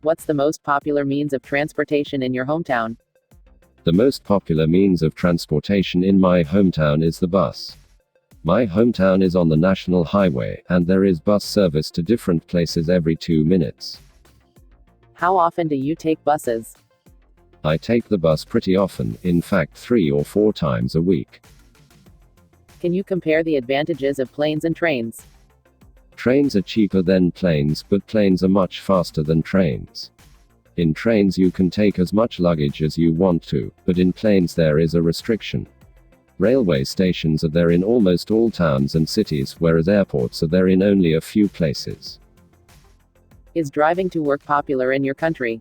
What's the most popular means of transportation in your hometown? The most popular means of transportation in my hometown is the bus. My hometown is on the national highway, and there is bus service to different places every 2 minutes. How often do you take buses? I take the bus pretty often, in fact 3 or 4 times a week. Can you compare the advantages of planes and trains? Trains are cheaper than planes, but planes are much faster than trains. In trains you can take as much luggage as you want to, but in planes there is a restriction. Railway stations are there in almost all towns and cities, whereas airports are there in only a few places. Is driving to work popular in your country?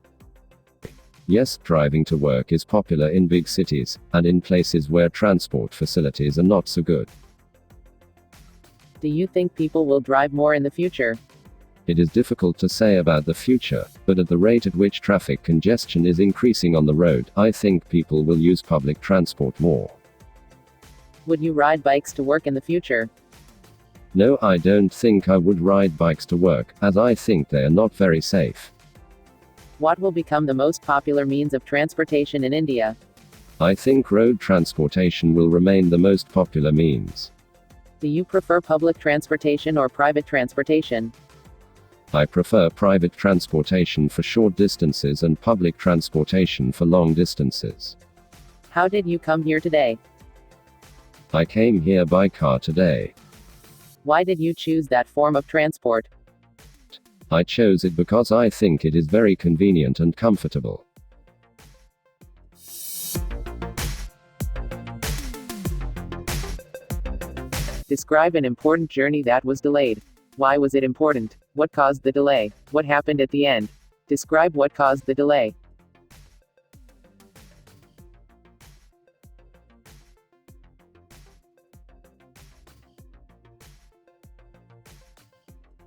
Yes, driving to work is popular in big cities, and in places where transport facilities are not so good. Do you think people will drive more in the future? It is difficult to say about the future, but at the rate at which traffic congestion is increasing on the road, I think people will use public transport more. Would you ride bikes to work in the future? No, I don't think I would ride bikes to work, as I think they are not very safe. What will become the most popular means of transportation in India? I think road transportation will remain the most popular means. Do you prefer public transportation or private transportation? I prefer private transportation for short distances and public transportation for long distances. How did you come here today? I came here by car today. Why did you choose that form of transport? I chose it because I think it is very convenient and comfortable. Describe an important journey that was delayed. Why was it important? What caused the delay? What happened at the end? Describe what caused the delay.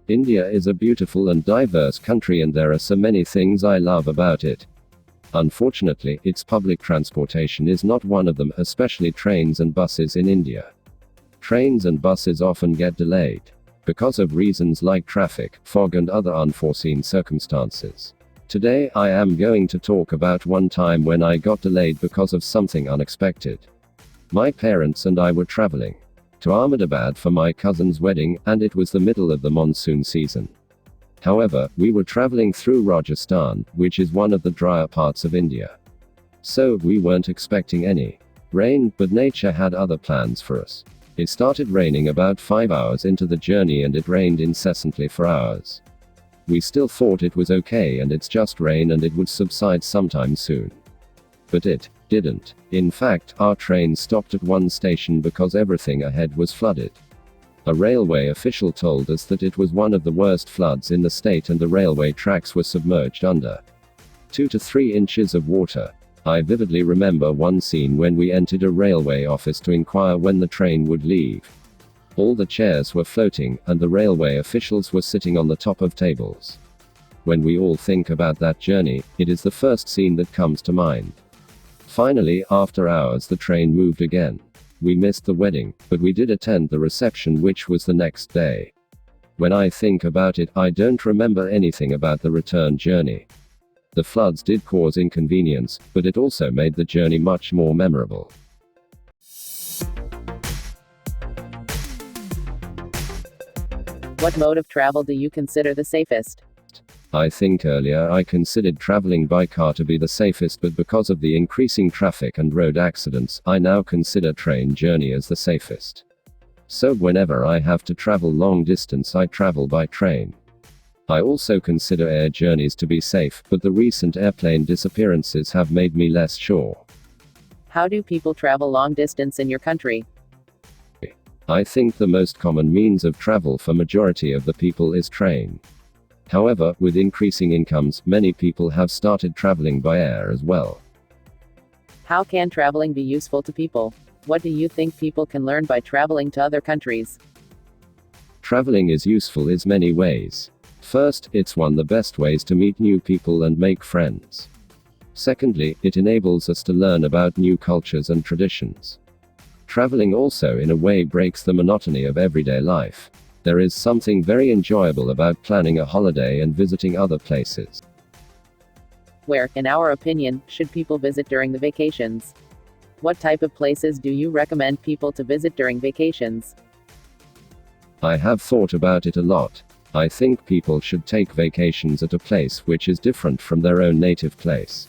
India is a beautiful and diverse country, and there are so many things I love about it. Unfortunately, its public transportation is not one of them, especially trains and buses in India. Trains and buses often get delayed because of reasons like traffic, fog, and other unforeseen circumstances. Today, I am going to talk about one time when I got delayed because of something unexpected. My parents and I were traveling to Ahmedabad for my cousin's wedding, and it was the middle of the monsoon season. However, we were traveling through Rajasthan, which is one of the drier parts of India. So, we weren't expecting any rain, but nature had other plans for us. It started raining about 5 hours into the journey, and it rained incessantly for hours. We still thought it was okay and it's just rain and it would subside sometime soon. But it didn't. In fact, our train stopped at one station because everything ahead was flooded. A railway official told us that it was one of the worst floods in the state and the railway tracks were submerged under 2 to 3 inches of water. I vividly remember one scene when we entered a railway office to inquire when the train would leave. All the chairs were floating, and the railway officials were sitting on the top of tables. When we all think about that journey, it is the first scene that comes to mind. Finally, after hours, the train moved again. We missed the wedding, but we did attend the reception, which was the next day. When I think about it, I don't remember anything about the return journey. The floods did cause inconvenience, but it also made the journey much more memorable. What mode of travel do you consider the safest? I think earlier I considered traveling by car to be the safest, but because of the increasing traffic and road accidents, I now consider train journey as the safest. So whenever I have to travel long distance, I travel by train. I also consider air journeys to be safe, but the recent airplane disappearances have made me less sure. How do people travel long distance in your country? I think the most common means of travel for majority of the people is train. However, with increasing incomes, many people have started traveling by air as well. How can traveling be useful to people? What do you think people can learn by traveling to other countries? Traveling is useful in many ways. First, it's one of the best ways to meet new people and make friends. Secondly, it enables us to learn about new cultures and traditions. Traveling also in a way breaks the monotony of everyday life. There is something very enjoyable about planning a holiday and visiting other places. Where, in our opinion, should people visit during the vacations? What type of places do you recommend people to visit during vacations? I have thought about it a lot. I think people should take vacations at a place which is different from their own native place.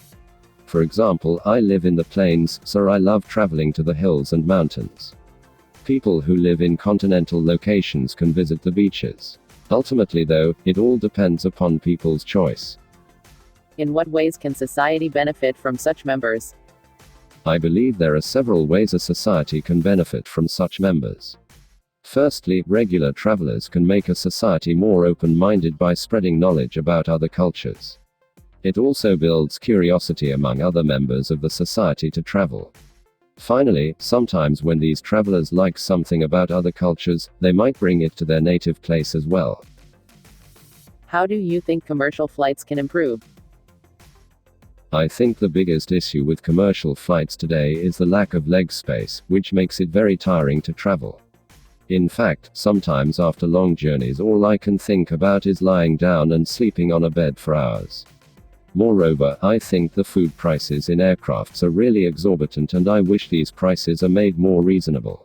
For example, I live in the plains, so I love traveling to the hills and mountains. People who live in continental locations can visit the beaches. Ultimately though, it all depends upon people's choice. In what ways can society benefit from such members? I believe there are several ways a society can benefit from such members. Firstly, regular travelers can make a society more open-minded by spreading knowledge about other cultures. It also builds curiosity among other members of the society to travel. Finally, sometimes when these travelers like something about other cultures, they might bring it to their native place as well. How do you think commercial flights can improve? I think the biggest issue with commercial flights today is the lack of leg space, which makes it very tiring to travel. In fact, sometimes after long journeys all I can think about is lying down and sleeping on a bed for hours. Moreover, I think the food prices in aircrafts are really exorbitant and I wish these prices are made more reasonable.